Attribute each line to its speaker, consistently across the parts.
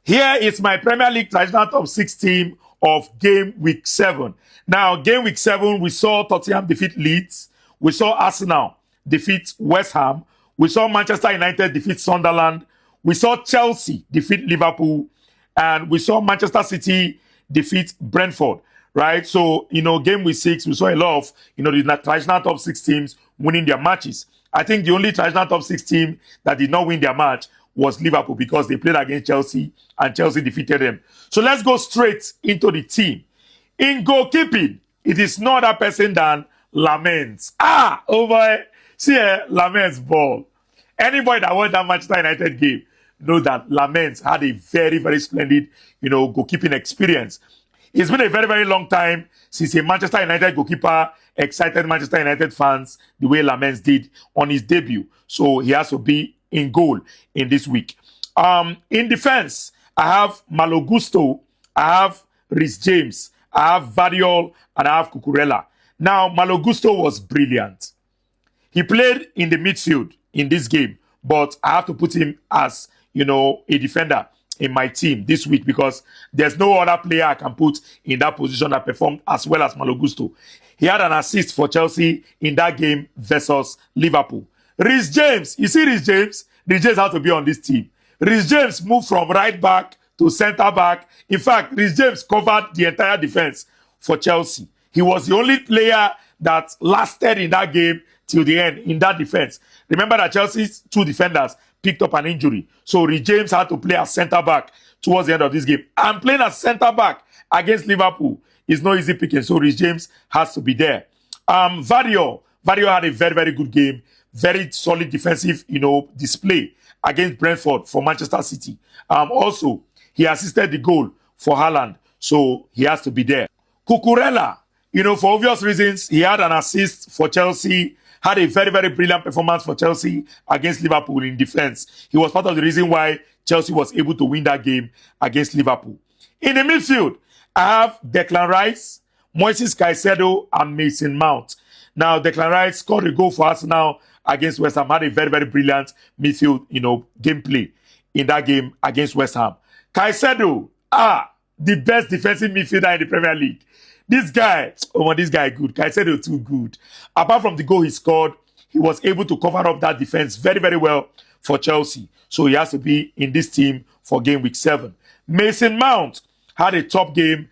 Speaker 1: Here is my Premier League traditional top 6 team of game week 7. Now, game week 7, we saw Tottenham defeat Leeds. We saw Arsenal defeat West Ham. We saw Manchester United defeat Sunderland. We saw Chelsea defeat Liverpool. And we saw Manchester City defeat Brentford, right? So, game week 6, we saw a lot of, the traditional top 6 teams winning their matches. I think the only traditional top 6 team that did not win their match was Liverpool because they played against Chelsea and Chelsea defeated them. So let's go straight into the team. In goalkeeping, it is no other person than Lamens. Oh boy. See Lamens ball. Anybody that watched that Manchester United game know that Lamens had a very, very splendid, goalkeeping experience. It's been a very, very long time since a Manchester United goalkeeper excited Manchester United fans the way Lamens did on his debut. So he has to be in goal in this week. In defense, I have Malo Gusto, I have Reece James, I have Variol, and I have Cucurella. Now, Malo Gusto was brilliant. He played in the midfield in this game, but I have to put him as, a defender in my team this week because there's no other player I can put in that position that performed as well as Malo Gusto. He had an assist for Chelsea in that game versus Liverpool. Reece James, you see Reece James? Reece James had to be on this team. Reece James moved from right back to centre back. In fact, Reece James covered the entire defense for Chelsea. He was the only player that lasted in that game till the end in that defense. Remember that Chelsea's 2 defenders picked up an injury. So Reece James had to play as centre back towards the end of this game. And playing as centre back against Liverpool is no easy picking. So Reece James has to be there. Variol had a very, very good game. Very solid defensive, display against Brentford for Manchester City. Also, he assisted the goal for Haaland, so he has to be there. Cucurella, for obvious reasons, he had an assist for Chelsea, had a very, very brilliant performance for Chelsea against Liverpool in defense. He was part of the reason why Chelsea was able to win that game against Liverpool. In the midfield, I have Declan Rice, Moises Caicedo, and Mason Mount. Now, Declan Rice scored a goal for Arsenal against West Ham, had a very, very brilliant midfield, gameplay in that game against West Ham. Caicedo, the best defensive midfielder in the Premier League. This guy good. Caicedo too good. Apart from the goal he scored, he was able to cover up that defense very, very well for Chelsea. So he has to be in this team for game week 7. Mason Mount had a top game,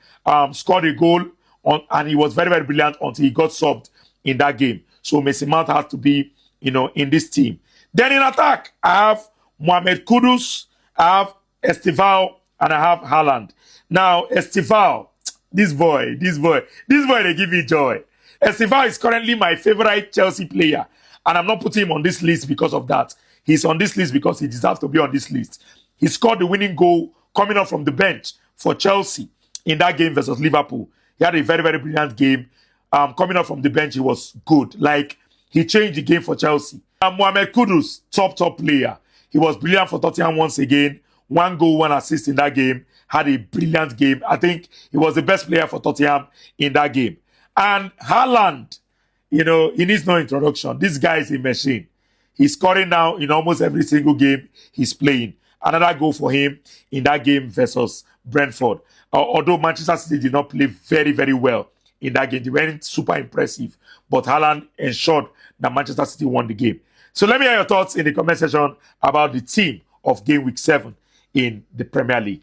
Speaker 1: scored a goal, and he was very, very brilliant until he got subbed in that game. So Mason Mount has to be in this team. Then in attack, I have Mohamed Kudus, I have Estival, and I have Haaland. Now, Estival, this boy, they give me joy. Estival is currently my favorite Chelsea player, and I'm not putting him on this list because of that. He's on this list because he deserves to be on this list. He scored the winning goal coming up from the bench for Chelsea in that game versus Liverpool. He had a very, very brilliant game. Coming up from the bench, he was good. He changed the game for Chelsea. Mohamed Kudus, top player. He was brilliant for Tottenham once again. 1 goal, 1 assist in that game. Had a brilliant game. I think he was the best player for Tottenham in that game. And Haaland, he needs no introduction. This guy is a machine. He's scoring now in almost every single game he's playing. Another goal for him in that game versus Brentford. Although Manchester City did not play very, very well in that game. They weren't super impressive. But Haaland ensured that Manchester City won the game. So let me hear your thoughts in the comment section about the team of game week 7 in the Premier League.